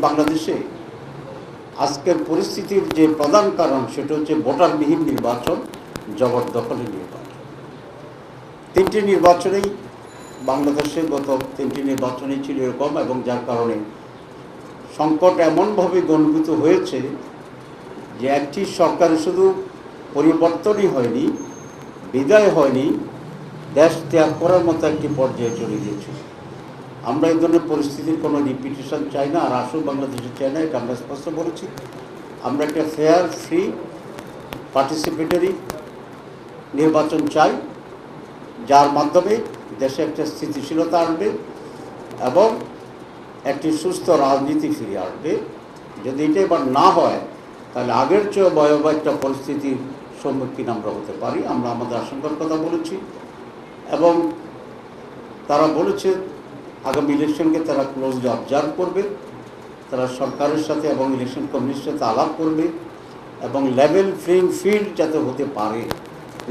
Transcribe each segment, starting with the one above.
বাংলাদেশে আজকের পরিস্থিতির যে প্রধান কারণ সেটা হচ্ছে ভোটারবিহীন নির্বাচন, জবরদখলের নির্বাচন। তিনটি নির্বাচনেই বাংলাদেশে গত তিনটি নির্বাচনই ছিল এরকম, এবং যার কারণে সংকট এমনভাবে ঘনীভূত হয়েছে যে একটি সরকারের শুধু পরিবর্তনই হয়নি, বিদায় হয়নি, দেশ ত্যাগ করার মতো একটি পর্যায়ে চলে গিয়েছে। আমরা এই ধরনের পরিস্থিতির কোনো রিপিটেশন চাই না, আর আসল বাংলাদেশে চাই না, এটা আমরা স্পষ্ট বলেছি। আমরা একটা ফেয়ার, ফ্রি, পার্টিসিপেটরি নির্বাচন চাই, যার মাধ্যমে দেশে একটা স্থিতিশীলতা আসবে এবং একটি সুস্থ রাজনীতি ফিরে আসবে। যদি এটা এবার না হয় তাহলে আগের চেয়ে ভয়াবহ একটা পরিস্থিতির সম্মুখীন আমরা হতে পারি। আমরা আমাদের আশঙ্কার কথা বলেছি এবং তারা বলেছে আগামী ইলেকশনকে তারা ক্লোজলি অবজার্ভ করবে, তারা সরকারের সাথে এবং ইলেকশন কমিশনের সাথে আলাপ করবে এবং লেভেল প্লেইং ফিল্ড যাতে হতে পারে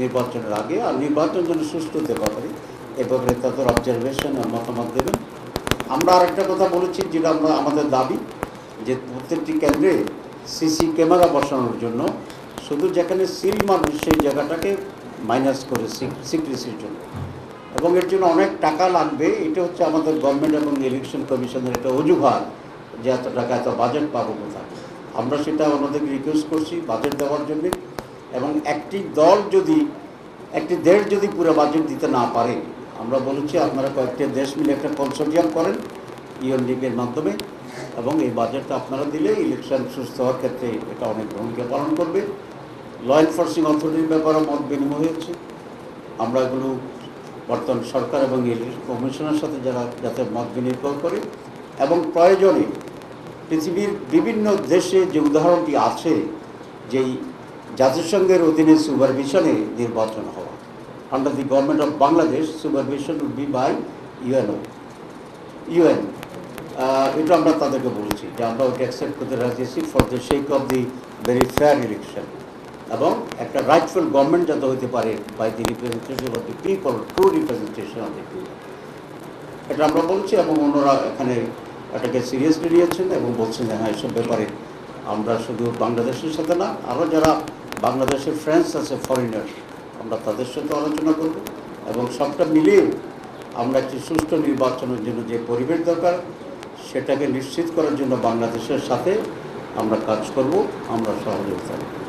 নির্বাচনের আগে, আর নির্বাচন যেন সুষ্ঠু হতে পারে এ ব্যাপারে তাদের অবজারভেশন আর মতামত দেবেন। আমরা আরেকটা কথা বলেছি, যেটা আমরা আমাদের দাবি যে প্রত্যেকটি কেন্দ্রে সিসি ক্যামেরা বসানোর জন্য, শুধু যেখানে সিল মারবে সেই জায়গাটাকে মাইনাস করে সিক্রেসির জন্য, এবং এর জন্য অনেক টাকা লাগবে। এটা হচ্ছে আমাদের গভর্নমেন্ট এবং ইলেকশন কমিশনের একটা অজুহাত যে এত টাকা এত বাজেট পাবো কোথায়। আমরা সেটা ওনাদেরকে রিকোয়েস্ট করছি বাজেট দেওয়ার জন্য, এবং একটি দল যদি একটি দেশ যদি পুরো বাজেট দিতে না পারে, আমরা বলেছি আপনারা কয়েকটি দেশ মিলে একটা কনসোর্টিয়াম করেন ইউএনডিপির মাধ্যমে, এবং এই বাজেটটা আপনারা দিলে ইলেকশন সুস্থ হওয়ার ক্ষেত্রে এটা অনেক ভূমিকা পালন করবে। ল এনফোর্সিং অথরিটির ব্যাপারে মত বিনিময় হয়েছে, আমরা এগুলো বর্তমান সরকার এবং ইলেকশন কমিশনের সাথে যাতে মত বিনিময় করে, এবং প্রয়োজনে পৃথিবীর বিভিন্ন দেশে যে উদাহরণটি আছে যেই জাতিসংঘের অধীনে সুপারভিশনে নির্বাচন হওয়া, under the government of Bangladesh supervision will be by UN. এটা আমরা তাদেরকে বলেছি যে আমরা ওকে অ্যাকসেপ্ট করতে রাজি আছি for the sake of the very fair election, এবং একটা রাইটফুল গভর্নমেন্ট যাতে হতে পারে by the representation of the people, true representation of the people, এটা আমরা বলছি। এবং অন্যরা এখানে এটাকে সিরিয়াসলি নিয়েছেন এবং বলছেন যে হ্যাঁ, এসব ব্যাপারে আমরা শুধু বাংলাদেশের সাথে না, আরও যারা বাংলাদেশের ফ্রেন্ডস আছে ফরেনার, আমরা তাদের সাথে আলোচনা করব, এবং সবটা মিলিয়ে আমরা একটি সুষ্ঠু নির্বাচনের জন্য যে পরিবেশ দরকার সেটাকে নিশ্চিত করার জন্য বাংলাদেশের সাথে আমরা কাজ করব, আমরা সহযোগিতা করব।